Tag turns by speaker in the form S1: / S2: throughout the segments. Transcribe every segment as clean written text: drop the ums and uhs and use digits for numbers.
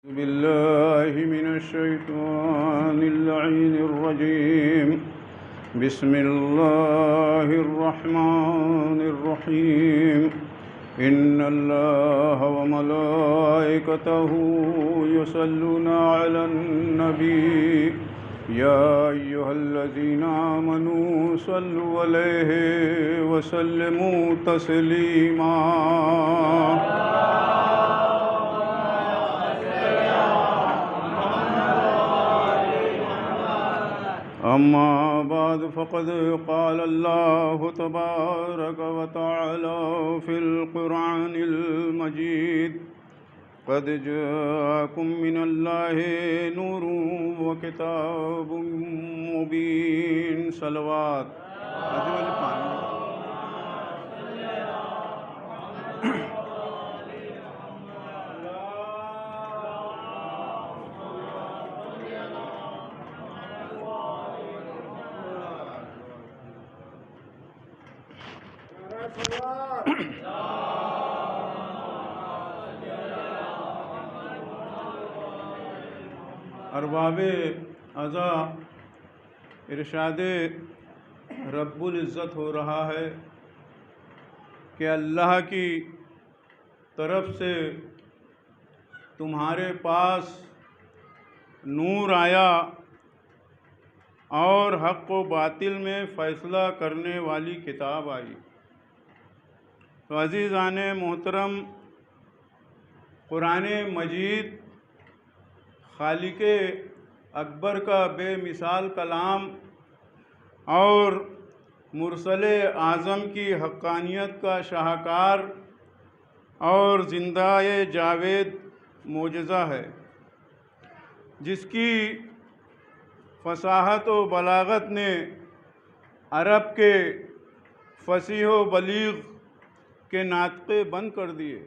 S1: بالله من الشيطان اللعين الرجيم. بسم الله الرحمن الرحيم. إن الله وملائكته يصلون على النبي يا أيها الذين آمنوا صلوا عليه وسلموا تسليما. أما بعد فقد قال الله تبارك وتعالى في القرآن المجيد: قد جاءكم من الله نور وكتاب مبين. صلوات. ارباب عزا ارشاد رب العزت ہو رہا ہے کہ اللہ کی طرف سے تمہارے پاس نور آیا اور حق و باطل میں فیصلہ کرنے والی کتاب آئی. تو عزیزان محترم، قرآن مجید خالق اکبر کا بے مثال کلام اور مرسل اعظم کی حقانیت کا شاہکار اور زندہ جاوید معجزہ ہے، جس کی فصاحت و بلاغت نے عرب کے فصیح و بلیغ کے ناطقے بند کر دیے.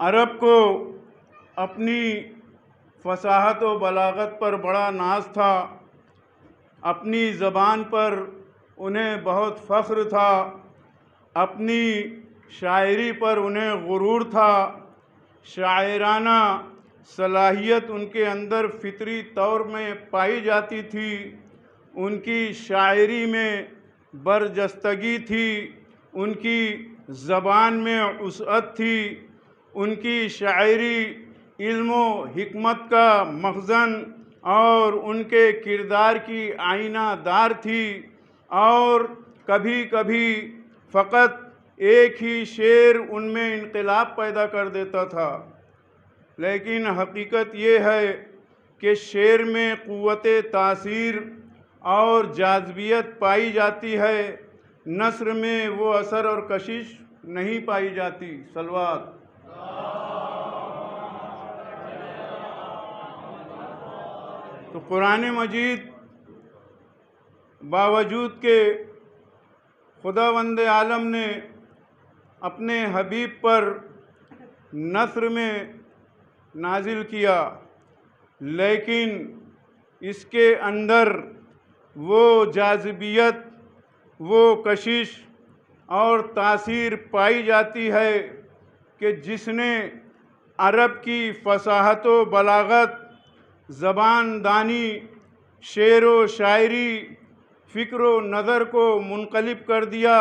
S1: عرب کو اپنی فصاحت و بلاغت پر بڑا ناز تھا، اپنی زبان پر انہیں بہت فخر تھا، اپنی شاعری پر انہیں غرور تھا. شاعرانہ صلاحیت ان کے اندر فطری طور میں پائی جاتی تھی، ان کی شاعری میں برجستگی تھی، ان کی زبان میں وسعت تھی، ان کی شاعری علم و حکمت کا مخزن اور ان کے کردار کی آئینہ دار تھی. اور کبھی کبھی فقط ایک ہی شعر ان میں انقلاب پیدا کر دیتا تھا، لیکن حقیقت یہ ہے کہ شعر میں قوت تاثیر اور جاذبیت پائی جاتی ہے، نثر میں وہ اثر اور کشش نہیں پائی جاتی. صلوات. تو قرآن مجید باوجود کہ خداوند عالم نے اپنے حبیب پر نثر میں نازل کیا، لیکن اس کے اندر وہ جاذبیت، وہ کشش اور تاثیر پائی جاتی ہے کہ جس نے عرب کی فصاحت و بلاغت، زبان دانی، شعر و شاعری، فکر و نظر کو منقلب کر دیا،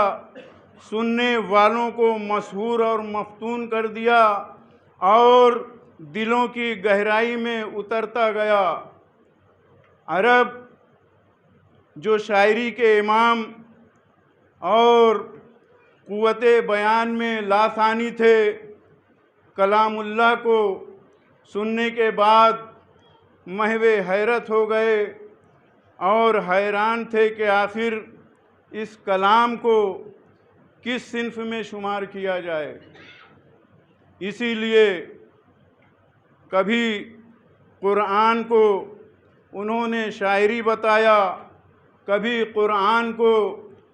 S1: سننے والوں کو مسحور اور مفتون کر دیا اور دلوں کی گہرائی میں اترتا گیا. عرب جو شاعری کے امام اور قوت بیان میں لاسانی تھے، کلام اللہ کو سننے کے بعد محو حیرت ہو گئے اور حیران تھے کہ آخر اس کلام کو کس صنف میں شمار کیا جائے. اسی لیے کبھی قرآن کو انہوں نے شاعری بتایا، کبھی قرآن کو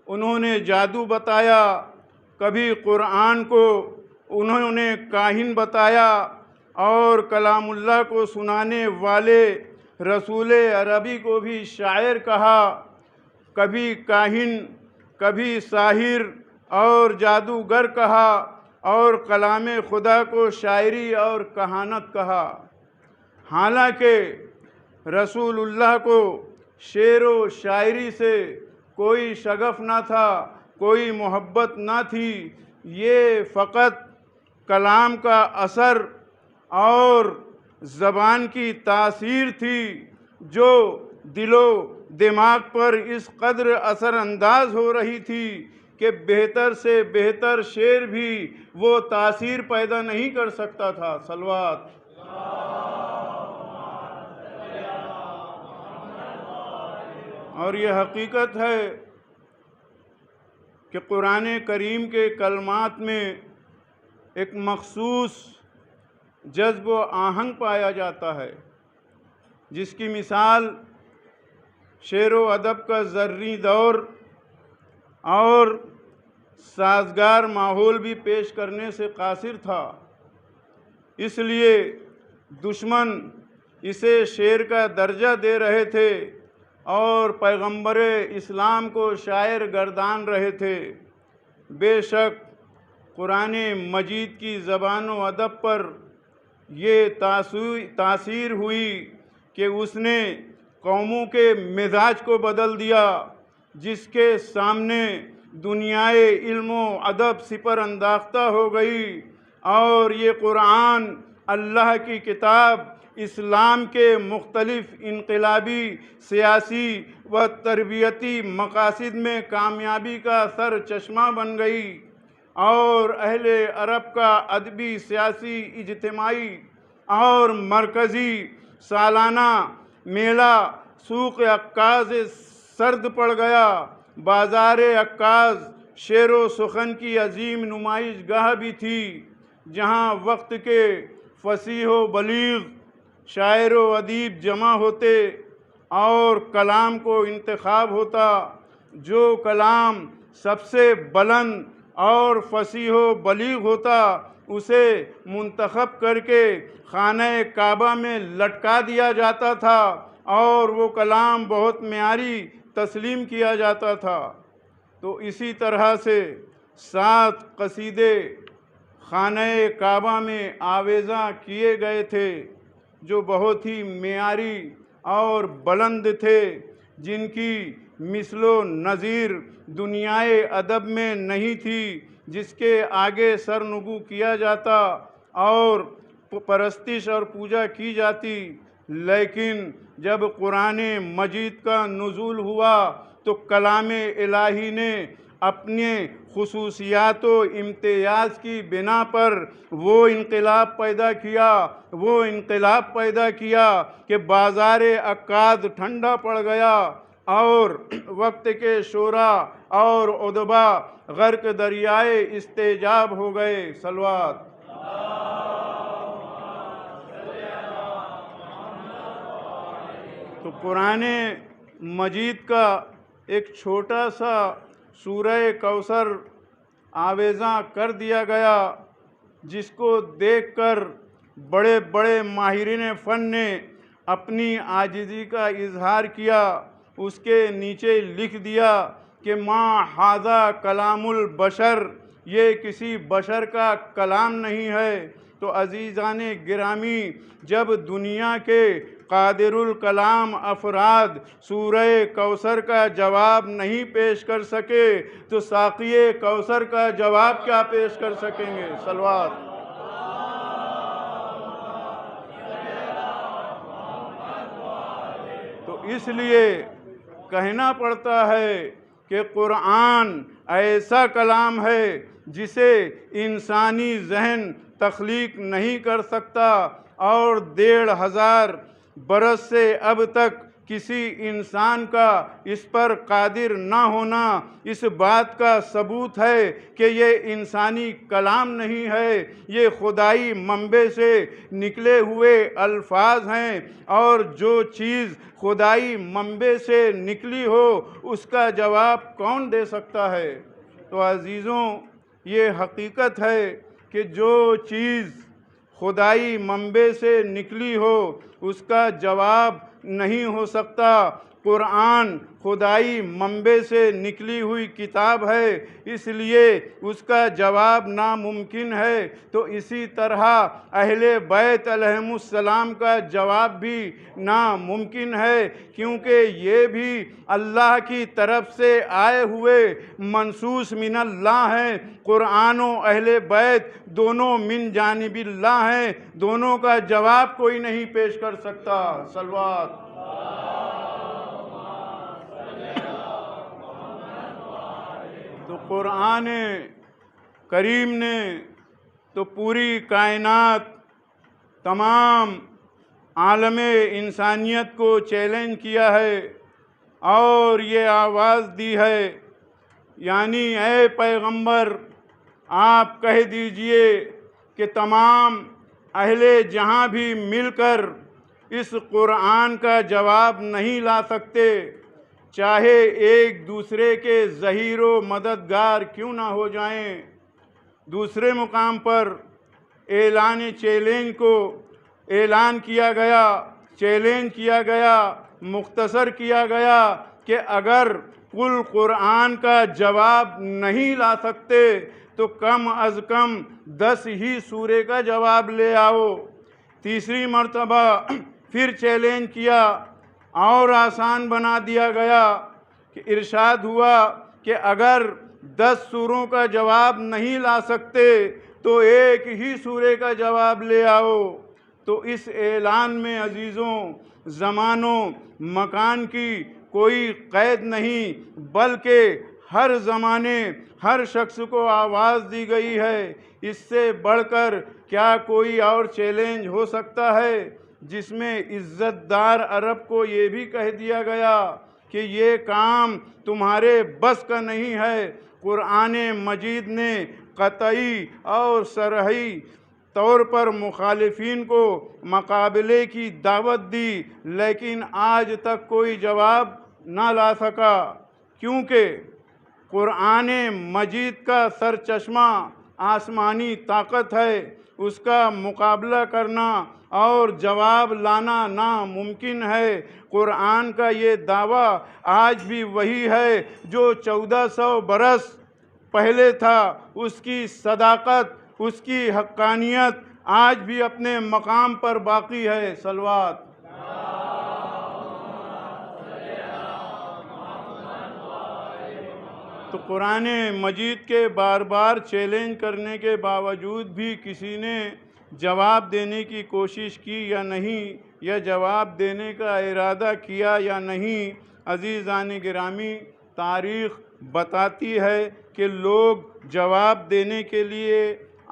S1: انہوں نے جادو بتایا، کبھی قرآن کو انہوں نے کاہن بتایا اور کلام اللہ کو سنانے والے رسول عربی کو بھی شاعر کہا. کبھی کاہن، کبھی ساحر اور جادوگر کہا اور کلام خدا کو شاعری اور کہانت کہا، حالانکہ رسول اللہ کو شعر و شاعری سے کوئی شغف نہ تھا، کوئی محبت نہ تھی، یہ فقط کلام کا اثر اور زبان کی تاثیر تھی جو دل و دماغ پر اس قدر اثر انداز ہو رہی تھی کہ بہتر سے بہتر شعر بھی وہ تاثیر پیدا نہیں کر سکتا تھا۔ صلوات۔ اور یہ حقیقت ہے کہ قرآن کریم کے کلمات میں ایک مخصوص جذب و آہنگ پایا جاتا ہے، جس کی مثال شعر و ادب کا زرعی دور اور سازگار ماحول بھی پیش کرنے سے قاصر تھا۔ اس لیے دشمن اسے شعر کا درجہ دے رہے تھے اور پیغمبر اسلام کو شاعر گردان رہے تھے۔ بے شک قرآن مجید کی زبان و ادب پر یہ تاثیر ہوئی کہ اس نے قوموں کے مزاج کو بدل دیا، جس کے سامنے دنیائے علم و ادب سپر انداختہ ہو گئی، اور یہ قرآن اللہ کی کتاب اسلام کے مختلف انقلابی، سیاسی و تربیتی مقاصد میں کامیابی کا سر چشمہ بن گئی، اور اہل عرب کا ادبی، سیاسی، اجتماعی اور مرکزی سالانہ میلہ سوق عکاظ سرد پڑ گیا۔ بازار عکاظ شعر و سخن کی عظیم نمائش گاہ بھی تھی، جہاں وقت کے فصیح و بلیغ شاعر و ادیب جمع ہوتے اور کلام کو انتخاب ہوتا۔ جو کلام سب سے بلند اور فصیح و بلیغ ہوتا اسے منتخب کر کے خانہ کعبہ میں لٹکا دیا جاتا تھا، اور وہ کلام بہت معیاری تسلیم کیا جاتا تھا۔ تو اسی طرح سے 7 قصیدے خانہ کعبہ میں آویزاں کیے گئے تھے جو بہت ہی معیاری اور بلند تھے، جن کی مثل و نظیر دنیائے ادب میں نہیں تھی، جس کے آگے سرنگو کیا جاتا اور پرستش اور پوجا کی جاتی۔ لیکن جب قرآن مجید کا نزول ہوا تو کلام الہی نے اپنے خصوصیات و امتیاز کی بنا پر وہ انقلاب پیدا کیا کہ بازار عکاظ ٹھنڈا پڑ گیا، اور وقت کے شعراء اور ادبا غرق دریائے استعجاب ہو گئے۔ صلوات۔ تو قرآن مجید کا ایک چھوٹا سا سورہ کوثر آویزاں کر دیا گیا، جس کو دیکھ کر بڑے بڑے ماہرین فن نے اپنی عاجزی کا اظہار کیا۔ اس کے نیچے لکھ دیا کہ ما ھذا کلام البشر، یہ کسی بشر کا کلام نہیں ہے۔ تو عزیزان گرامی، جب دنیا کے قادر الکلام افراد سورہ کوثر کا جواب نہیں پیش کر سکے تو ساقی کوثر کا جواب کیا پیش کر سکیں گے؟ صلوات۔ تو اس لیے کہنا پڑتا ہے کہ قرآن ایسا کلام ہے جسے انسانی ذہن تخلیق نہیں کر سکتا، اور 1500 برس سے اب تک کسی انسان کا اس پر قادر نہ ہونا اس بات کا ثبوت ہے کہ یہ انسانی کلام نہیں ہے، یہ خدائی منبع سے نکلے ہوئے الفاظ ہیں، اور جو چیز خدائی منبع سے نکلی ہو اس کا جواب کون دے سکتا ہے؟ تو عزیزوں، یہ حقیقت ہے کہ جو چیز خدائی منبع سے نکلی ہو اس کا جواب نہیں ہو سکتا۔ قرآن خدائی منبع سے نکلی ہوئی کتاب ہے، اس لیے اس کا جواب ناممکن ہے۔ تو اسی طرح اہل بیت علیہم السلام کا جواب بھی ناممکن ہے، کیونکہ یہ بھی اللہ کی طرف سے آئے ہوئے منصوص من اللہ ہیں۔ قرآن و اہل بیت دونوں من جانب اللہ ہیں، دونوں کا جواب کوئی نہیں پیش کر سکتا۔ صلوات۔ تو قرآن کریم نے تو پوری کائنات، تمام عالم انسانیت کو چیلنج کیا ہے اور یہ آواز دی ہے، یعنی اے پیغمبر آپ کہہ دیجئے کہ تمام اہل جہاں بھی مل کر اس قرآن کا جواب نہیں لا سکتے، چاہے ایک دوسرے کے ظہیر و مددگار کیوں نہ ہو جائیں۔ دوسرے مقام پر اعلان چیلنج کو اعلان کیا گیا، چیلنج کیا گیا، مختصر کیا گیا کہ اگر کل قرآن کا جواب نہیں لا سکتے تو کم از کم 10 ہی سورے کا جواب لے آؤ۔ تیسری مرتبہ پھر چیلنج کیا اور آسان بنا دیا گیا کہ ارشاد ہوا کہ اگر 10 سوروں کا جواب نہیں لا سکتے تو ایک ہی سورے کا جواب لے آؤ۔ تو اس اعلان میں عزیزوں زمان و مکان کی کوئی قید نہیں، بلکہ ہر زمانے ہر شخص کو آواز دی گئی ہے۔ اس سے بڑھ کر کیا کوئی اور چیلنج ہو سکتا ہے، جس میں عزت دار عرب کو یہ بھی کہہ دیا گیا کہ یہ کام تمہارے بس کا نہیں ہے۔ قرآن مجید نے قطعی اور صریح طور پر مخالفین کو مقابلے کی دعوت دی، لیکن آج تک کوئی جواب نہ لا سکا، کیونکہ قرآن مجید کا سرچشمہ آسمانی طاقت ہے، اس کا مقابلہ کرنا اور جواب لانا ناممکن ہے۔ قرآن کا یہ دعویٰ آج بھی وہی ہے جو 1400 برس پہلے تھا۔ اس کی صداقت، اس کی حقانیت آج بھی اپنے مقام پر باقی ہے۔ صلوات۔ تو قرآن مجید کے بار بار چیلنج کرنے کے باوجود بھی کسی نے جواب دینے کی کوشش کی یا نہیں، یا جواب دینے کا ارادہ کیا یا نہیں۔ عزیزان گرامی، تاریخ بتاتی ہے کہ لوگ جواب دینے کے لیے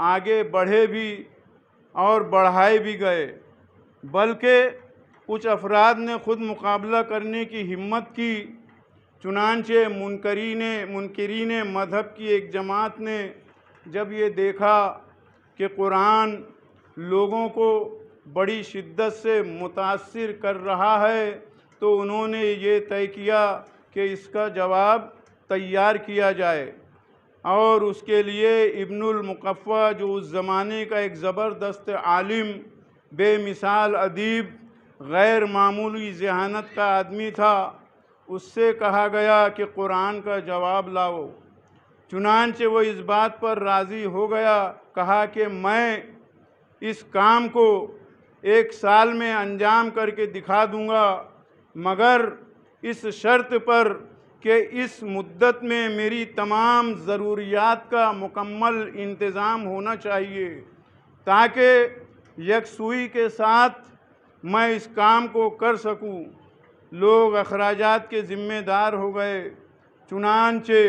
S1: آگے بڑھے بھی اور بڑھائے بھی گئے، بلکہ کچھ افراد نے خود مقابلہ کرنے کی ہمت کی۔ چنانچہ منکرین مذہب کی ایک جماعت نے جب یہ دیکھا کہ قرآن لوگوں کو بڑی شدت سے متاثر کر رہا ہے، تو انہوں نے یہ طے کیا کہ اس کا جواب تیار کیا جائے، اور اس کے لیے ابن المقفع جو اس زمانے کا ایک زبردست عالم، بے مثال ادیب، غیر معمولی ذہانت کا آدمی تھا، اس سے کہا گیا کہ قرآن کا جواب لاؤ۔ چنانچہ وہ اس بات پر راضی ہو گیا، کہا کہ میں اس کام کو 1 سال میں انجام کر کے دکھا دوں گا، مگر اس شرط پر کہ اس مدت میں میری تمام ضروریات کا مکمل انتظام ہونا چاہیے، تاکہ یکسوئی کے ساتھ میں اس کام کو کر سکوں۔ لوگ اخراجات کے ذمہ دار ہو گئے۔ چنانچہ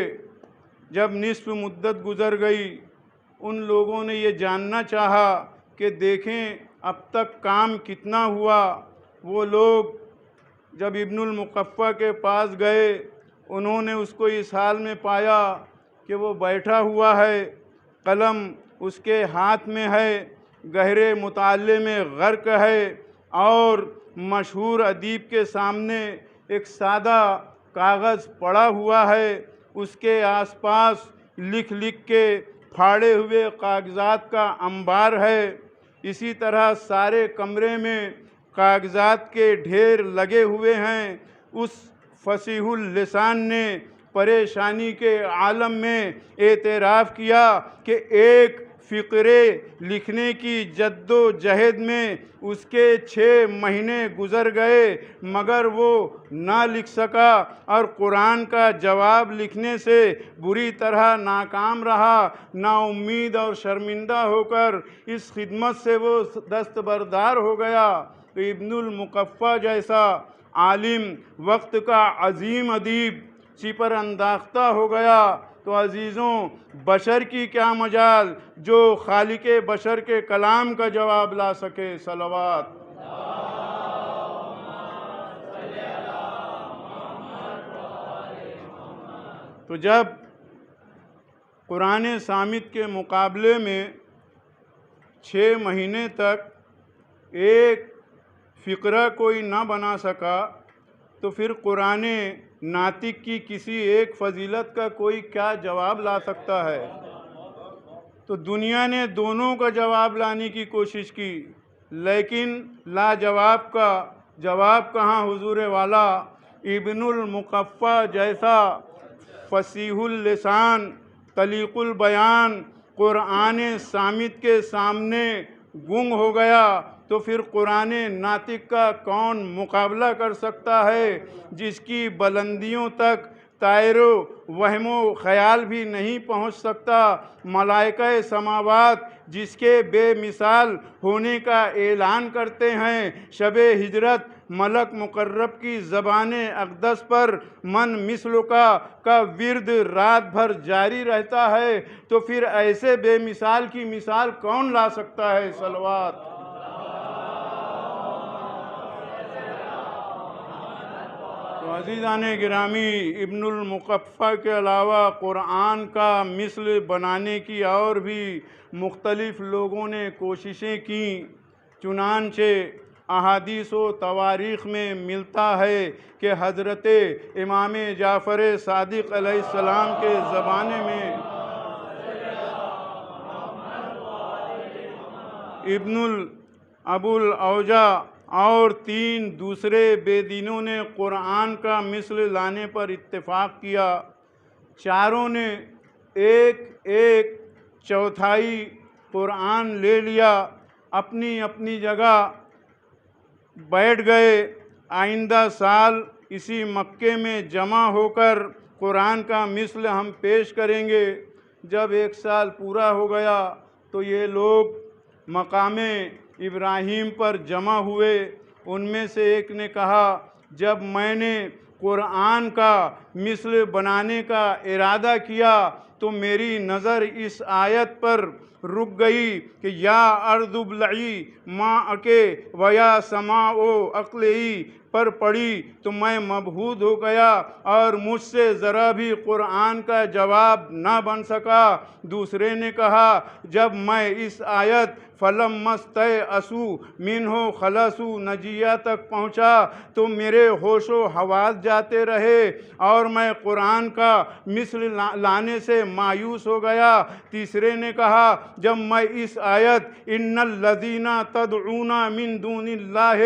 S1: جب نصف مدت گزر گئی، ان لوگوں نے یہ جاننا چاہا کہ دیکھیں اب تک کام کتنا ہوا۔ وہ لوگ جب ابن المقفع کے پاس گئے، انہوں نے اس کو اس حال میں پایا کہ وہ بیٹھا ہوا ہے، قلم اس کے ہاتھ میں ہے، گہرے مطالعے میں غرق ہے، اور مشہور ادیب کے سامنے ایک سادہ کاغذ پڑا ہوا ہے، اس کے آس پاس لکھ لکھ کے پھاڑے ہوئے کاغذات کا انبار ہے۔ اسی طرح سارے کمرے میں کاغذات کے ڈھیر لگے ہوئے ہیں، اس فصیح اللسان نے پریشانی کے عالم میں اعتراف کیا کہ ایک فقرے لکھنے کی جد و جہد میں اس کے 6 مہینے گزر گئے مگر وہ نہ لکھ سکا، اور قرآن کا جواب لکھنے سے بری طرح ناکام رہا۔ نا امید اور شرمندہ ہو کر اس خدمت سے وہ دستبردار ہو گیا۔ تو ابن المقفع جیسا عالم، وقت کا عظیم ادیب چپر انداختہ ہو گیا۔ تو عزیزوں، بشر کی کیا مجال جو خالق بشر کے کلام کا جواب لا سکے؟ صلوات۔ تو جب قرآن صامت کے مقابلے میں 6 مہینے تک ایک فقرہ کوئی نہ بنا سکا، تو پھر قرآن ناطق کی کسی ایک فضیلت کا کوئی کیا جواب لا سکتا ہے؟ تو دنیا نے دونوں کا جواب لانے کی کوشش کی، لیکن لاجواب کا جواب کہاں حضور والا ابن المقفع جیسا فصیح اللسان، طلیق البیان قرآن صامت کے سامنے گنگ ہو گیا۔ تو پھر قرآن ناطق کا کون مقابلہ کر سکتا ہے، جس کی بلندیوں تک طائر و وہم و خیال بھی نہیں پہنچ سکتا؟ ملائکہ سماوات جس کے بے مثال ہونے کا اعلان کرتے ہیں، شب ہجرت ملک مقرب کی زبان اقدس پر من مثل کا ورد رات بھر جاری رہتا ہے، تو پھر ایسے بے مثال کی مثال کون لا سکتا ہے؟ صلوات۔ تو عزیزان گرامی، ابن المقفع کے علاوہ قرآن کا مثل بنانے کی اور بھی مختلف لوگوں نے کوششیں کیں، چنانچہ احادیث و تواریخ میں ملتا ہے کہ حضرت امام جعفر صادق علیہ السلام کے زمانے میں ابو الاوجا اور 3 دوسرے بے دینوں نے قرآن کا مثل لانے پر اتفاق کیا۔ چاروں نے ایک چوتھائی قرآن لے لیا، اپنی اپنی جگہ بیٹھ گئے۔ آئندہ سال اسی مکے میں جمع ہو کر قرآن کا مثل ہم پیش کریں گے۔ جب 1 سال پورا ہو گیا تو یہ لوگ مقام ابراہیم پر جمع ہوئے۔ ان میں سے ایک نے کہا، جب میں نے قرآن کا مثل بنانے کا ارادہ کیا تو میری نظر اس آیت پر رک گئی کہ یا ارض ابلعی ماءک ویا سماء اقلعی پر پڑی، تو میں مبہوت ہو گیا اور مجھ سے ذرا بھی قرآن کا جواب نہ بن سکا۔ دوسرے نے کہا، جب میں اس آیت فَلَمَّا اسْتَيْأَسُوا مِنْهُ خَلَصُوا نَجِیَّہ تک پہنچا تو میرے ہوش و حواس جاتے رہے اور میں قرآن کا مثل لانے سے مایوس ہو گیا۔ تیسرے نے کہا، جب میں اس آیت اِنَّ الَّذِينَ تَدْعُونَ مِن دُونِ اللَّهِ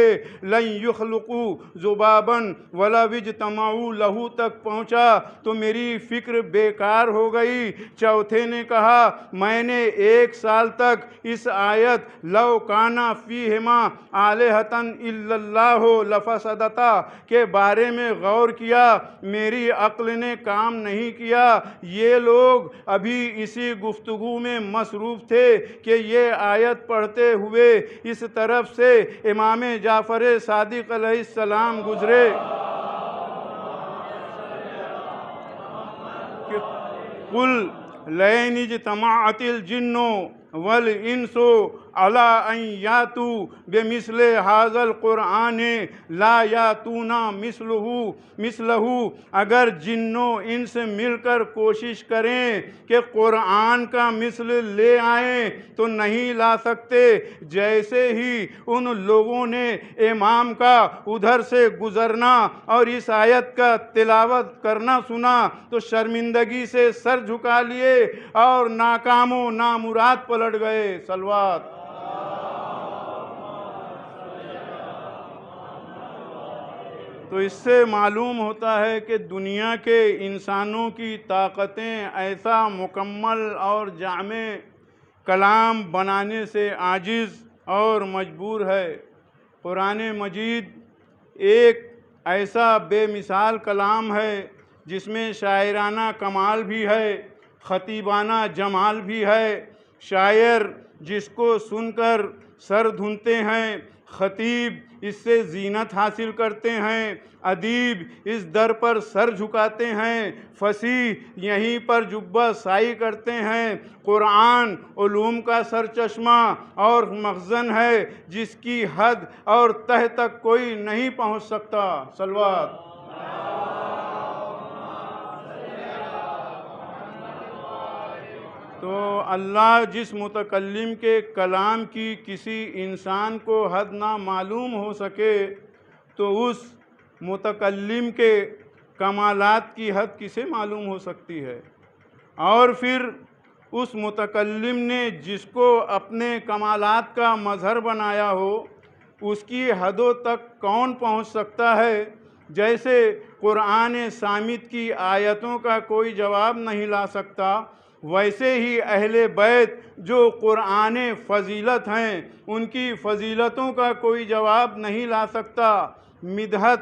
S1: لَن يُخْلِقُوا ذُبَابًا وَلَوِ اجْتَمَعُوا لَهُ تک پہنچا تو میری فکر بیکار ہو گئی۔ چوتھے نے کہا، میں نے 1 سال تک اس آیت لَوْ كَانَ فِيهِمَا آلِهَةٌ إِلَّا اللَّهُ لَفَسَدَتَا کے بارے میں غور کیا، میری عقل نے کام نہیں کیا۔ یہ لوگ ابھی اسی گفتگو میں مصروف تھے کہ یہ آیت پڑھتے ہوئے اس طرف سے امام جعفر صادق علیہ السلام گزرے کہ قُلْ لَئِنِ اجْتَمَعَتِ الْجِنُّ وَالْإِنسُ عَلَىٰ أَن يَأْتُوا بِمِثْلِ هَٰذَا الْقُرْآنِ لَا يَأْتُونَ مِثْلَهُ اگر جن و انس مل کر کوشش کریں کہ قرآن کا مثل لے آئیں تو نہیں لا سکتے۔ جیسے ہی ان لوگوں نے امام کا ادھر سے گزرنا اور اس آیت کا تلاوت کرنا سنا تو شرمندگی سے سر جھکا لیے اور ناکام و نامراد پلٹ گئے۔ صلوات۔ تو اس سے معلوم ہوتا ہے کہ دنیا کے انسانوں کی طاقتیں ایسا مکمل اور جامع کلام بنانے سے عاجز اور مجبور ہے۔ قرآن مجید ایک ایسا بے مثال کلام ہے جس میں شاعرانہ کمال بھی ہے، خطیبانہ جمال بھی ہے۔ شاعر جس کو سن کر سر دھنتے ہیں، خطیب اس سے زینت حاصل کرتے ہیں، ادیب اس در پر سر جھکاتے ہیں، فصیح یہیں پر جبہ سائی کرتے ہیں۔ قرآن علوم کا سرچشمہ اور مخزن ہے جس کی حد اور تہ تک کوئی نہیں پہنچ سکتا۔ صلوات۔ تو اللہ جس متکلم کے کلام کی کسی انسان کو حد نہ معلوم ہو سکے تو اس متکلم کے کمالات کی حد کسے معلوم ہو سکتی ہے؟ اور پھر اس متکلم نے جس کو اپنے کمالات کا مظہر بنایا ہو اس کی حدوں تک کون پہنچ سکتا ہے؟ جیسے قرآن صامت کی آیتوں کا کوئی جواب نہیں لا سکتا، ویسے ہی اہل بیت جو قرآن فضیلت ہیں ان کی فضیلتوں کا کوئی جواب نہیں لا سکتا۔ مدحت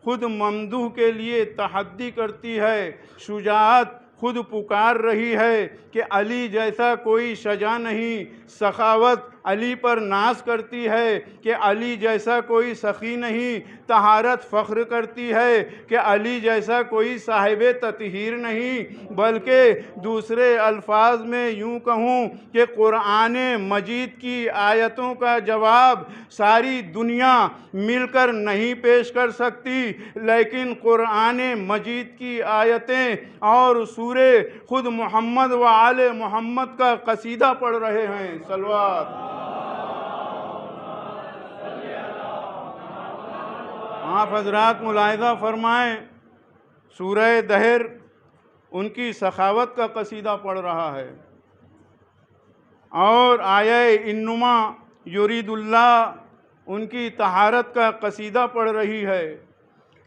S1: خود ممدوح کے لیے تحدی کرتی ہے، شجاعت خود پکار رہی ہے کہ علی جیسا کوئی شجاع نہیں، سخاوت علی پر ناز کرتی ہے کہ علی جیسا کوئی سخی نہیں، طہارت فخر کرتی ہے کہ علی جیسا کوئی صاحب تطہیر نہیں، بلکہ دوسرے الفاظ میں یوں کہوں کہ قرآن مجید کی آیتوں کا جواب ساری دنیا مل کر نہیں پیش کر سکتی، لیکن قرآن مجید کی آیتیں اور سورے خود محمد و آل محمد کا قصیدہ پڑھ رہے ہیں۔ صلوات۔ آپ حضرات ملاحظہ فرمائیں، سورہ دہر ان کی سخاوت کا قصیدہ پڑھ رہا ہے، اور آیہ انما یرید اللہ ان کی طہارت کا قصیدہ پڑھ رہی ہے،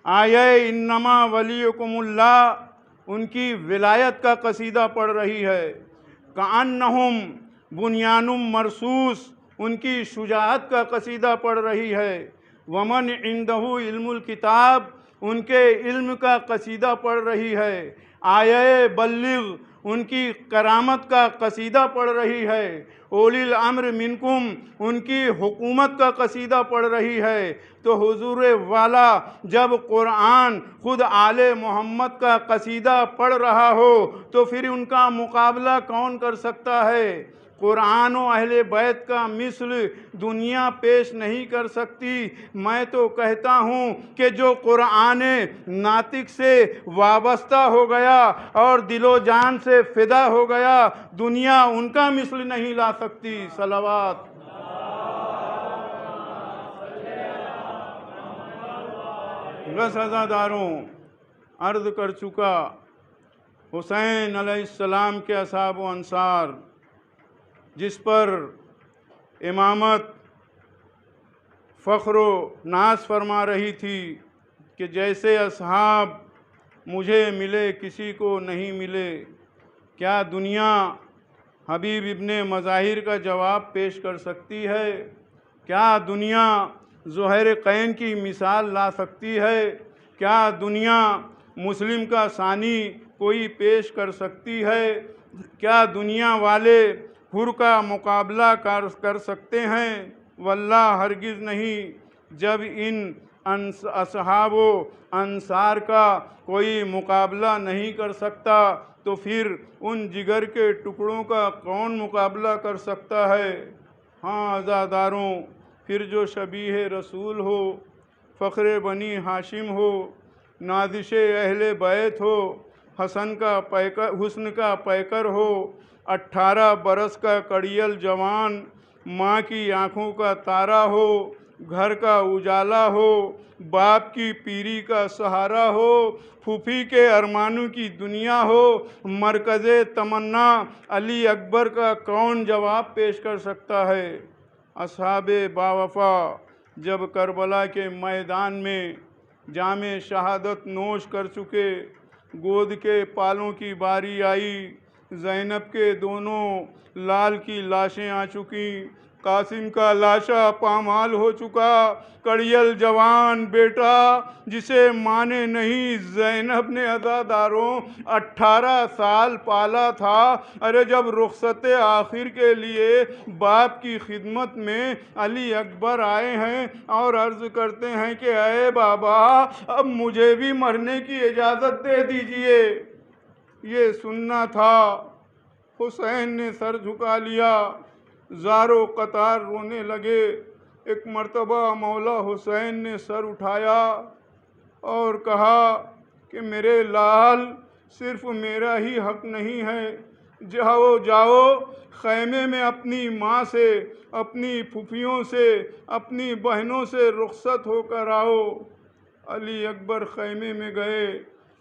S1: آیہ انما ولیکم اللہ ان کی ولایت کا قصیدہ پڑھ رہی ہے، کأنہم بنیان مرصوص ان کی شجاعت کا قصیدہ پڑھ رہی ہے، ومن عندہ علم الکتاب ان کے علم کا قصیدہ پڑھ رہی ہے، آیہ بلغ ان کی کرامت کا قصیدہ پڑھ رہی ہے، اولی الامر منکم ان کی حکومت کا قصیدہ پڑھ رہی ہے۔ تو حضور والا جب قرآن خود آل محمد کا قصیدہ پڑھ رہا ہو تو پھر ان کا مقابلہ کون کر سکتا ہے؟ قرآن و اہل بیت کا مثل دنیا پیش نہیں کر سکتی۔ میں تو کہتا ہوں کہ جو قرآن ناطق سے وابستہ ہو گیا اور دل و جان سے فدا ہو گیا، دنیا ان کا مثل نہیں لا سکتی۔ صلوات۔ بس عزاداروں، عرض کر چکا، حسین علیہ السلام کے اصحاب و انصار جس پر امامت فخر و ناز فرما رہی تھی کہ جیسے اصحاب مجھے ملے کسی کو نہیں ملے، کیا دنیا حبیب ابن مظاہر کا جواب پیش کر سکتی ہے؟ کیا دنیا زہیر قین کی مثال لا سکتی ہے؟ کیا دنیا مسلم کا ثانی کوئی پیش کر سکتی ہے؟ کیا دنیا والے حر کا مقابلہ کر سکتے ہیں؟ واللہ ہرگز نہیں۔ جب ان اصحاب و انصار کا کوئی مقابلہ نہیں کر سکتا تو پھر ان جگر کے ٹکڑوں کا کون مقابلہ کر سکتا ہے؟ ہاں عزاداروں، پھر جو شبیہ رسول ہو، فخر بنی ہاشم ہو، نازش اہل بیت ہو، حسن کا پیکر ہو، 18 برس کا کڑیل جوان، ماں کی آنکھوں کا تارا ہو، گھر کا اجالا ہو، باپ کی پیری کا سہارا ہو، پھوپھی کے ارمانوں کی دنیا ہو، مرکز تمنا علی اکبر کا کون جواب پیش کر سکتا ہے؟ اصحاب باوفا جب کربلا کے میدان میں جام شہادت نوش کر چکے۔ گود کے پالوں کی باری آئی، زینب کے دونوں لال کی لاشیں آ چکیں، قاسم کا لاشا پامال ہو چکا۔ کڑیل جوان بیٹا جسے ماں نے نہیں زینب نے عزاداروں 18 سال پالا تھا، ارے جب رخصت آخر کے لیے باپ کی خدمت میں علی اکبر آئے ہیں اور عرض کرتے ہیں کہ اے بابا اب مجھے بھی مرنے کی اجازت دے دیجئے، یہ سننا تھا۔ حسین نے سر جھکا لیا، زارو قطار رونے لگے۔ ایک مرتبہ مولا حسین نے سر اٹھایا اور کہا کہ میرے لال، صرف میرا ہی حق نہیں ہے، جاؤ جاؤ خیمے میں اپنی ماں سے، اپنی پھوپھیوں سے، اپنی بہنوں سے رخصت ہو کر آؤ۔ علی اکبر خیمے میں گئے،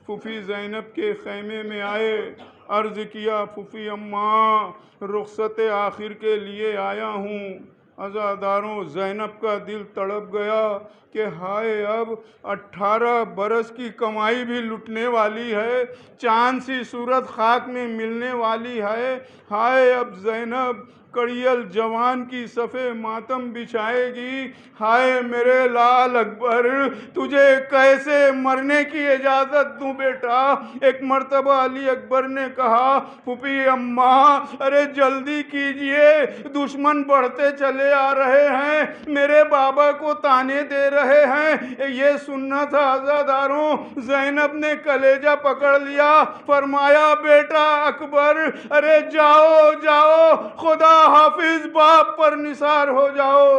S1: پھوپھی زینب کے خیمے میں آئے، عرض کیا پھوپھی اماں رخصت آخر کے لیے آیا ہوں۔ عزاداروں زینب کا دل تڑپ گیا کہ ہائے اب 18 برس کی کمائی بھی لٹنے والی ہے، چاند سی صورت خاک میں ملنے والی ہے، ہائے اب زینب کڑیل جوان کی صفِ ماتم بچھائے گی۔ ہائے میرے لال اکبر، تجھے کیسے مرنے کی اجازت دوں بیٹا؟ ایک مرتبہ علی اکبر نے کہا پھوپھی اماں ارے جلدی کیجئے، دشمن بڑھتے چلے آ رہے ہیں، میرے بابا کو تانے دے رہے ہیں۔ یہ سننا تھا عزاداروں، زینب نے کلیجہ پکڑ لیا، فرمایا بیٹا اکبر ارے جاؤ جاؤ، خدا حافظ، باپ پر نثار ہو جاؤ۔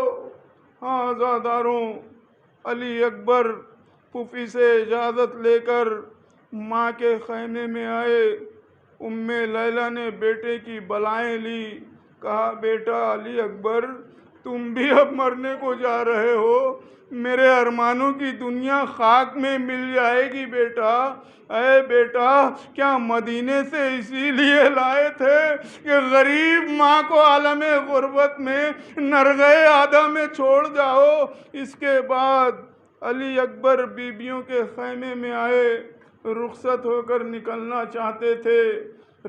S1: ہاں عزاداروں، علی اکبر پھوپھی سے اجازت لے کر ماں کے خیمے میں آئے۔ ام لیلہ نے بیٹے کی بلائیں لی، کہا بیٹا علی اکبر تم بھی اب مرنے کو جا رہے ہو، میرے ارمانوں کی دنیا خاک میں مل جائے گی بیٹا۔ اے بیٹا کیا مدینے سے اسی لیے لائے تھے کہ غریب ماں کو عالم غربت میں نرغے آدھا میں چھوڑ جاؤ؟ اس کے بعد علی اکبر بیبیوں کے خیمے میں آئے، رخصت ہو کر نکلنا چاہتے تھے۔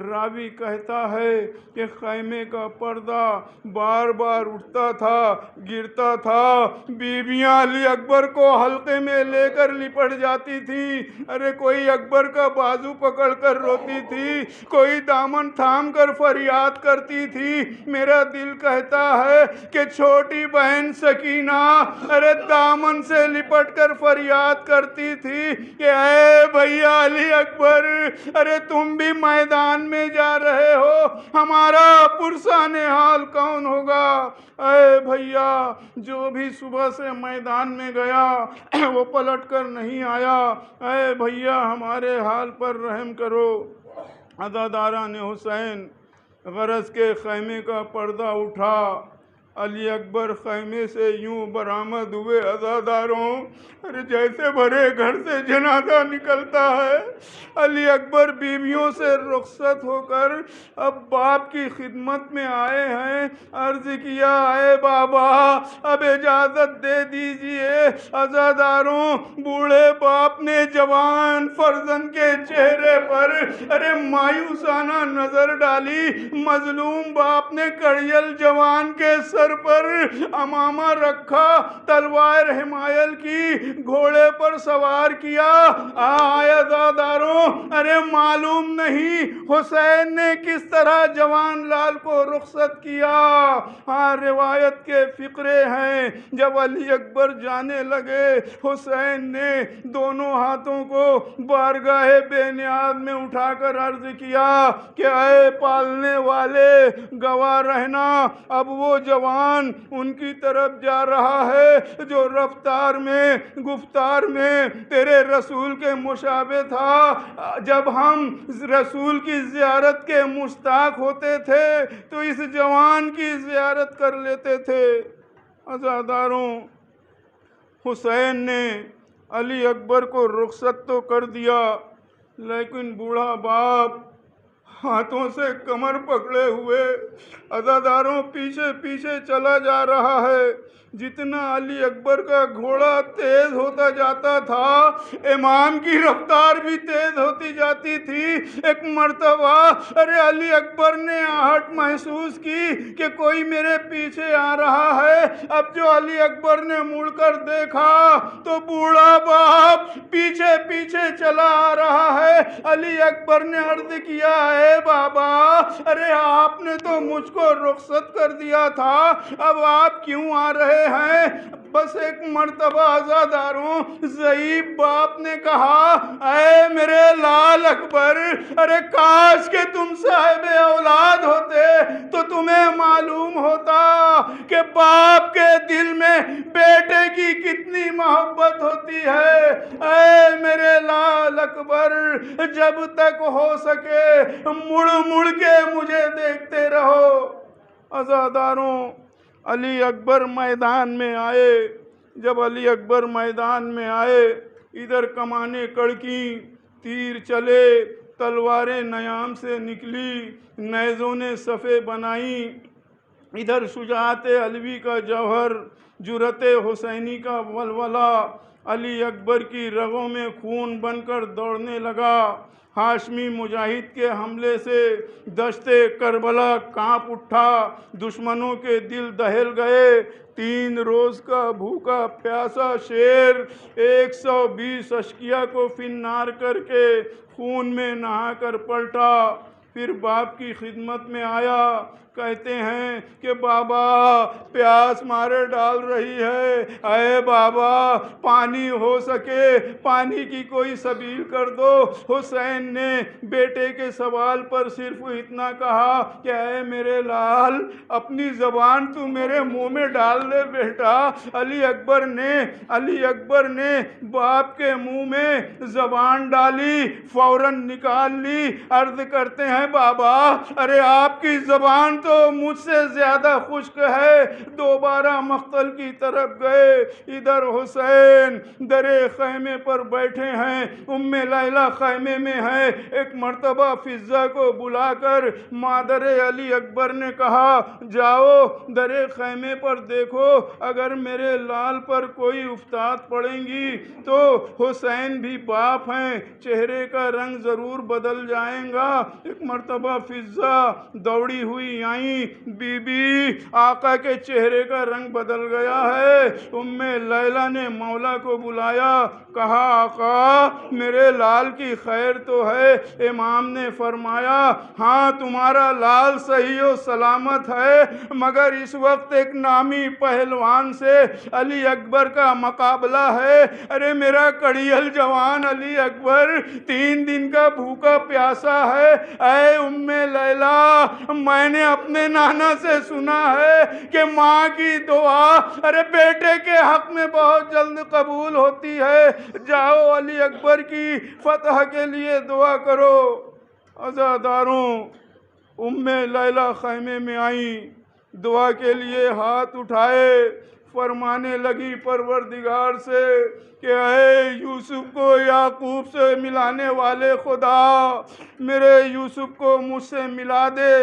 S1: راوی کہتا ہے کہ خیمے کا پردہ بار بار اٹھتا تھا، گرتا تھا، بیویاں علی اکبر کو حلقے میں لے کر لپٹ جاتی تھیں، ارے کوئی اکبر کا بازو پکڑ کر روتی تھی، کوئی دامن تھام کر فریاد کرتی تھی۔ میرا دل کہتا ہے کہ چھوٹی بہن سکینہ ارے دامن سے لپٹ کر فریاد کرتی تھی کہ اے بھیا علی اکبر ارے تم بھی میدان میں جا رہے ہو، ہمارا پرسان حال کون ہوگا؟ اے بھیا جو بھی صبح سے میدان میں گیا وہ پلٹ کر نہیں آیا، اے بھیا ہمارے حال پر رحم کرو۔ عزاداران حسین غرض کے خیمے کا پردہ اٹھا، علی اکبر خیمے سے یوں برآمد ہوئے عزاداروں ارے جیسے بھرے گھر سے جنازہ نکلتا ہے۔ علی اکبر بیویوں سے رخصت ہو کر اب باپ کی خدمت میں آئے ہیں، عرض کیا اے بابا اب اجازت دے دیجئے۔ عزاداروں بوڑھے باپ نے جوان فرزند کے چہرے پر ارے مایوسانہ نظر ڈالی، مظلوم باپ نے کڑیل جوان کے سر پر امامہ رکھا، تلوار حمایل کی، گھوڑے پر سوار کیا۔ آئے عزاداروں ارے معلوم نہیں حسین نے کس طرح جوان لال کو رخصت کیا۔ ہاں روایت کے فقرے ہیں، جب علی اکبر جانے لگے حسین نے دونوں ہاتھوں کو بارگاہ بے نیاز میں اٹھا کر عرض کیا کہ اے پالنے والے گواہ رہنا، اب وہ جوان ان کی طرف جا رہا ہے جو رفتار میں گفتار میں تیرے رسول کے مشابہ تھا۔ جب ہم رسول کی زیارت کے مشتاق ہوتے تھے تو اس جوان کی زیارت کر لیتے تھے۔ عزاداروں حسین نے علی اکبر کو رخصت تو کر دیا، لیکن بوڑھا باپ ہاتھوں سے کمر پکڑے ہوئے عزاداروں پیچھے پیچھے چلا جا رہا ہے۔ جتنا علی اکبر کا گھوڑا تیز ہوتا جاتا تھا، امام کی رفتار بھی تیز ہوتی جاتی تھی۔ ایک مرتبہ علی اکبر نے آہٹ محسوس کی کہ کوئی میرے پیچھے آ رہا ہے۔ اب جو علی اکبر نے مڑ کر دیکھا تو بوڑھا باپ پیچھے پیچھے چلا آ رہا ہے۔ علی اکبر نے عرض کیا، اے بابا، آپ نے تو مجھ کو رخصت کر دیا تھا، اب آپ کیوں آ رہے ہیں؟ بس ایک مرتبہ عزاداروں ضعیف باپ نے کہا، اے میرے لال اکبر، کاش کہ تم صاحب اولاد ہوتے تو تمہیں معلوم ہوتا کہ باپ کے دل میں بیٹے کی کتنی محبت ہوتی ہے۔ اے میرے لال اکبر، جب تک ہو سکے مڑ مڑ کے مجھے دیکھتے رہو۔ عزاداروں علی اکبر میدان میں آئے۔ جب علی اکبر میدان میں آئے، ادھر کمانیں کڑکیں، تیر چلے، تلواریں نیام سے نکلی، نیزوں نے صفیں بنائیں۔ ادھر شجاعت علوی کا جوہر، جرأت حسینی کا ولولہ علی اکبر کی رگوں میں خون بن کر دوڑنے لگا۔ ہاشمی مجاہد کے حملے سے دشت کربلا کانپ اٹھا، دشمنوں کے دل دہل گئے۔ 3 روز کا بھوکا پیاسا شیر 120 اشقیاء کو فنار کر کے خون میں نہا کر پلٹا، پھر باپ کی خدمت میں آیا۔ کہتے ہیں کہ بابا پیاس مارے ڈال رہی ہے، اے بابا پانی ہو سکے پانی کی کوئی سبیل کر دو۔ حسین نے بیٹے کے سوال پر صرف اتنا کہا کہ اے میرے لال، اپنی زبان تو میرے منہ میں ڈال دے بیٹا۔ علی اکبر نے باپ کے منہ میں زبان ڈالی، فوراً نکال لی۔ عرض کرتے ہیں، بابا آپ کی زبان تو مجھ سے زیادہ خشک ہے۔ دوبارہ مقتل کی طرف گئے۔ ادھر حسین درے خیمے پر بیٹھے ہیں، ام لیلہ خیمے میں ہے۔ ایک مرتبہ فضہ کو بلا کر مادر علی اکبر نے کہا، جاؤ درے خیمے پر دیکھو، اگر میرے لال پر کوئی افتاد پڑیں گی تو حسین بھی باپ ہیں، چہرے کا رنگ ضرور بدل جائیں گا۔ ایک مرتبہ فضہ دوڑی ہوئی آئیں، بی بی آقا کے چہرے کا رنگ بدل گیا ہے۔ ام لیلہ نے مولا کو بلایا، کہا آقا میرے لال کی خیر تو ہے؟ امام نے فرمایا، ہاں تمہارا لال صحیح و سلامت ہے، مگر اس وقت ایک نامی پہلوان سے علی اکبر کا مقابلہ ہے۔ میرا کڑیل جوان علی اکبر 3 دن کا بھوکا پیاسا ہے۔ اے ام لیلہ، میں نے اپنے نانا سے سنا ہے کہ ماں کی دعا بیٹے کے حق میں بہت جلد قبول ہوتی ہے، جاؤ علی اکبر کی فتح کے لیے دعا کرو۔ عزاداروں ام لیلہ خیمے میں آئیں، دعا کے لیے ہاتھ اٹھائے، فرمانے لگی پروردگار سے کہ اے یوسف کو یعقوب سے ملانے والے خدا، میرے یوسف کو مجھ سے ملا دے۔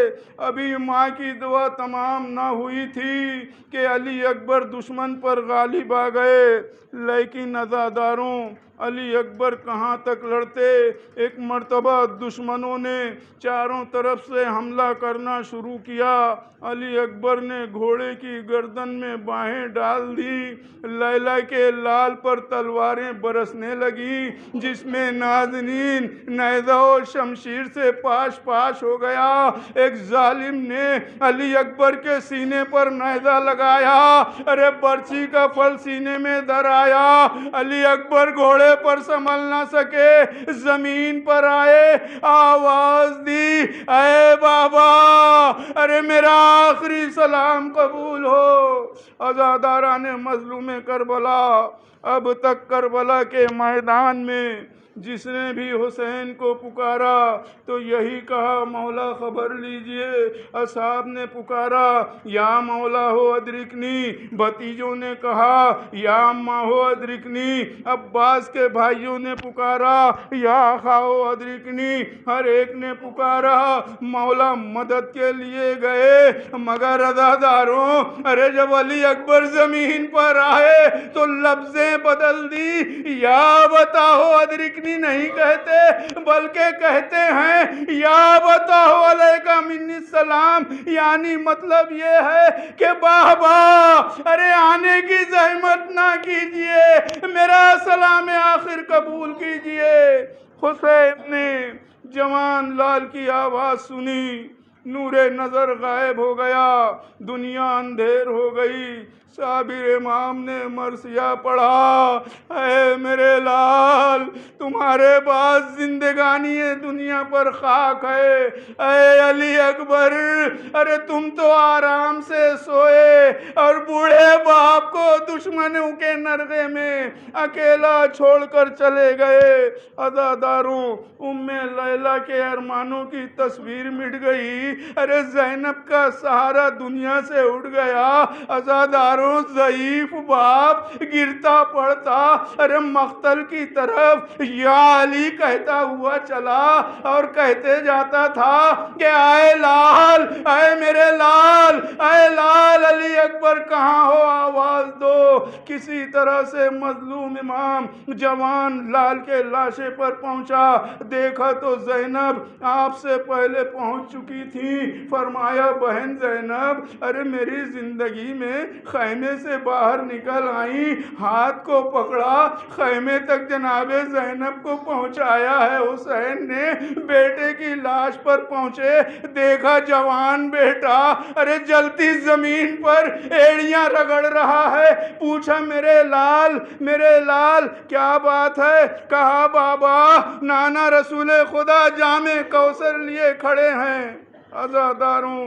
S1: ابھی ماں کی دعا تمام نہ ہوئی تھی کہ علی اکبر دشمن پر غالب آ گئے، لیکن عزاداروں علی اکبر کہاں تک لڑتے۔ ایک مرتبہ دشمنوں نے چاروں طرف سے حملہ کرنا شروع کیا۔ علی اکبر نے گھوڑے کی گردن میں باہیں ڈال دی، لیلہ کے لال پر تلواریں برسنے لگیں، جس میں نازنین نیزہ و شمشیر سے پاش پاش ہو گیا۔ ایک ظالم نے علی اکبر کے سینے پر نیزہ لگایا، برچی کا پھل سینے میں در آیا۔ علی اکبر گھوڑے پر سنبھل نہ سکے، زمین پر آئے، آواز دی، اے بابا میرا آخری سلام قبول ہو۔ عزاداران مظلوم کربلا، اب تک کربلا کے میدان میں جس نے بھی حسین کو پکارا تو یہی کہا مولا خبر لیجئے۔ اصحاب نے پکارا یا مولا ہو ادرکنی، بھتیجوں نے کہا یا اماں ہو ادرکنی، عباس کے بھائیوں نے پکارا یا خواہو ادرکنی، ہر ایک نے پکارا مولا مدد کے لیے گئے، مگر عزاداروں ارے جب علی اکبر زمین پر آئے تو لفظیں بدل دی، یا بتاؤ ادرکنی نہیں کہتے بلکہ کہتے ہیں یا بتاؤ علیکہ منی السلام، یعنی مطلب یہ ہے کہ بابا ارے آنے کی زحمت نہ کیجئے، میرا سلام آخر قبول کیجئے۔ حسین نے جوان لال کی آواز سنی، نور نظر غائب ہو گیا، دنیا اندھیر ہو گئی۔ صابر امام نے مرثیہ پڑھا، اے میرے لال تمہارے بعد زندگانی دنیا پر خاک ہے، اے علی اکبر ارے تم تو آرام سے سوئے اور بوڑھے باپ کو دشمنوں کے نرغے میں اکیلا چھوڑ کر چلے گئے۔ عزاداروں ام لیلہ کے ارمانوں کی تصویر مٹ گئی، ارے زینب کا سہارا دنیا سے اٹھ گیا۔ عزاداروں ضعیف باپ گرتا پڑتا ارے مقتل کی طرف یا علی کہتا ہوا چلا اور کہتے جاتا تھا کہ اے لال، اے میرے لال، اے لال علی اکبر کہاں ہو آواز دو۔ کسی طرح سے مظلوم امام جوان لال کے لاشے پر پہنچا، دیکھا تو زینب آپ سے پہلے پہنچ چکی تھی۔ فرمایا بہن زینب ارے میری زندگی میں خیمے سے باہر نکل آئیں، ہاتھ کو پکڑا، خیمے تک جناب زینب کو پہنچایا ہے۔ حسین نے بیٹے کی لاش پر پہنچے، دیکھا جوان بیٹا ارے جلتی زمین پر ایڑیاں رگڑ رہا ہے۔ پوچھا میرے لال کیا بات ہے؟ کہا بابا نانا رسول خدا جام کوثر لیے کھڑے ہیں۔ عزاداروں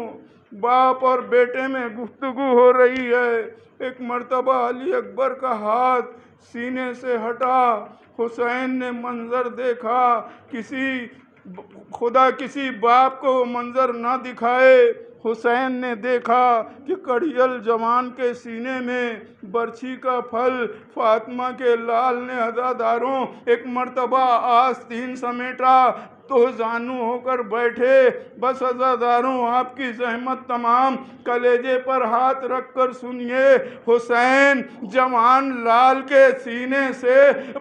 S1: باپ اور بیٹے میں گفتگو ہو رہی ہے۔ ایک مرتبہ علی اکبر کا ہاتھ سینے سے ہٹا، حسین نے منظر دیکھا، خدا کسی باپ کو منظر نہ دکھائے۔ حسین نے دیکھا کہ کڑیل جوان کے سینے میں برچھی کا پھل، فاطمہ کے لال نے عزاداروں ایک مرتبہ آستین سمیٹا تو زانو ہو کر بیٹھے۔ بس عزاداروں آپ کی زحمت تمام، کلیجے پر ہاتھ رکھ کر سنیے، حسین جوان لال کے سینے سے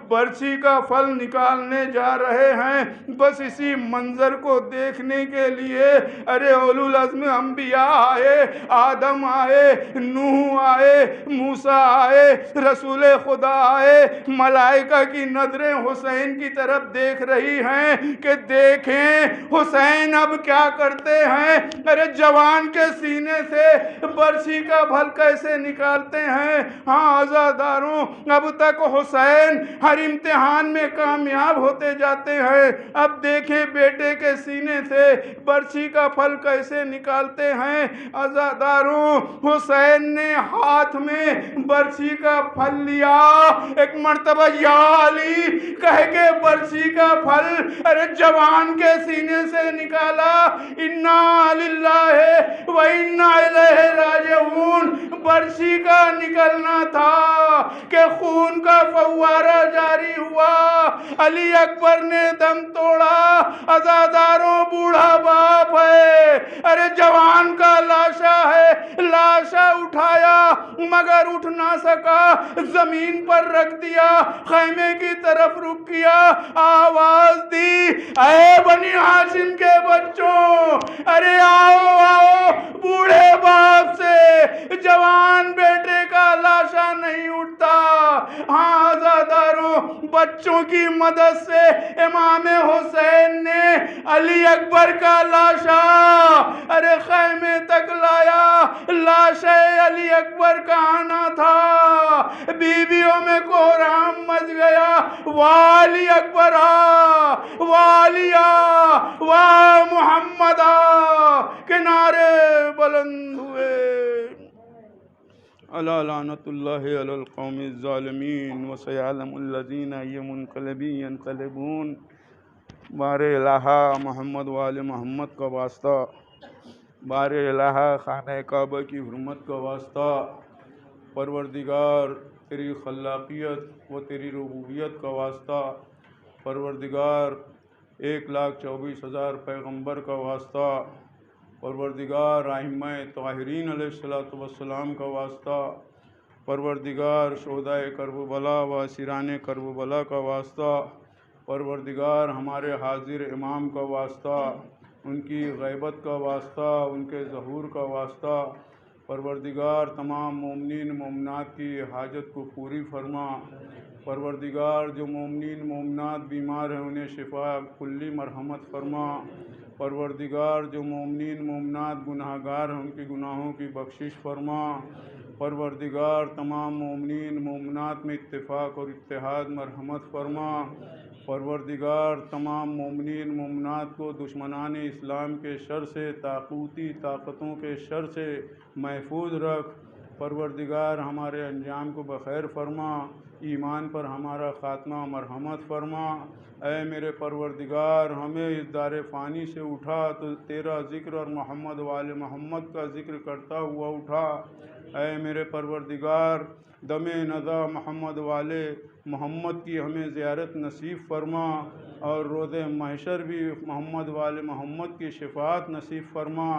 S1: برچھی کا پھل نکالنے جا رہے ہیں۔ بس اسی منظر کو دیکھنے کے لیے ارے اولو العزم انبیاء آئے، آدم آئے، نوح آئے، موسیٰ آئے، رسول خدا آئے، ملائکہ کی نظریں حسین کی طرف دیکھ رہی ہیں کہ دیکھیں حسین اب کیا کرتے ہیں، ارے جوان کے سینے سے برچھی کا پھل کیسے نکالتے ہیں۔ ہاں عزاداروں اب تک حسین ہر امتحان میں کامیاب ہوتے جاتے ہیں، اب دیکھیں بیٹے کے سینے سے برچھی کا پھل کیسے نکالتے ہیں۔ عزاداروں حسین نے ہاتھ میں برچھی کا پھل لیا، ایک مرتبہ یا علی کہہ کے برچھی کا پھل ارے جوان کے سینے سے نکالا۔ انا للہ و انا الیہ راجعون، برچھی کا نکلنا تھا کہ خون کا فوارہ جاری ہوا۔ علی اکبر نے دم توڑا۔ عزاداروں بوڑھا باپ ہے، ارے جوان کا لاشا ہے، لاشا اٹھایا مگر اٹھ نہ سکا، زمین پر رکھ دیا، خیمے کی طرف رخ کیا، آواز دی اے بنی ہاشم کے بچوں ارے آؤ آؤ، بوڑھے باپ سے جوان بیٹے کا لاشا نہیں اٹھتا۔ ہاں عزاداروں بچوں کی مدد سے امام حسین نے علی اکبر کا لاشا ارے خیمے تک لایا۔ لاشا علی اکبر کا آنا تھا، بیویوں میں کوہرام مچ گیا، والی اکبر آ، والی آ، وا محمد آ کے نعرے بلند ہوئے۔ الا لعنۃ اللہ علی القوم الظالمین وسیعلم الذین ینقلبون۔ بار الہ محمد وآل محمد کا واسطہ، بار الہ خانہ کعبہ کی حرمت کا واسطہ، پروردگار تیری خلاقیت و تیری ربوبیت کا واسطہ، پروردگار 1,24,000 پیغمبر کا واسطہ، پروردگار ائمہ طاہرین علیہ السلام کا واسطہ، پروردگار شہدائے کربلا و اسیران کربلا کا واسطہ، پروردگار ہمارے حاضر امام کا واسطہ، ان کی غیبت کا واسطہ، ان کے ظہور کا واسطہ، پروردگار تمام مومنین مومنات کی حاجت کو پوری فرما۔ پروردگار جو مومنین مومنات بیمار ہیں انہیں شفا کلی مرحمت فرما۔ پروردگار جو مومنین مومنات گناہ گار ہیں ان کی گناہوں کی بخشش فرما۔ پروردگار تمام مومنین مومنات میں اتفاق اور اتحاد مرحمت فرما۔ پروردگار تمام مومنین مومنات کو دشمنان اسلام کے شر سے، طاغوتی طاقتوں کے شر سے محفوظ رکھ۔ پروردگار ہمارے انجام کو بخیر فرما، ایمان پر ہمارا خاتمہ مرحمت فرما۔ اے میرے پروردگار ہمیں اس دار فانی سے اٹھا تو تیرا ذکر اور محمد وآل محمد کا ذکر کرتا ہوا اٹھا۔ اے میرے پروردگار دم نزا محمد والے محمد کی ہمیں زیارت نصیب فرما، اور روز محشر بھی محمد والے محمد کی شفاعت نصیب فرما۔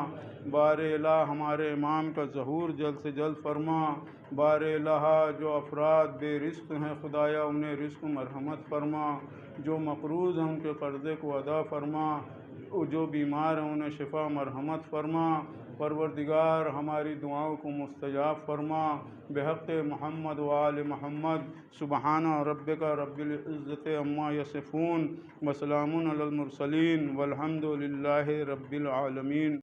S1: بار الہ ہمارے امام کا ظہور جلد سے جلد فرما۔ بار الہ جو افراد بے رزق ہیں خدایا انہیں رزق مرحمت فرما، جو مقروض ہیں ان کے قرضے کو ادا فرما، جو بیمار ہیں انہیں شفا مرحمت فرما۔ پروردگار ہماری دعاؤں کو مستجاب فرما، بحق محمد وآل محمد۔ سبحان ربک رب العزت عما یصفون وسلام علی المرسلین والحمد للہ رب العالمین۔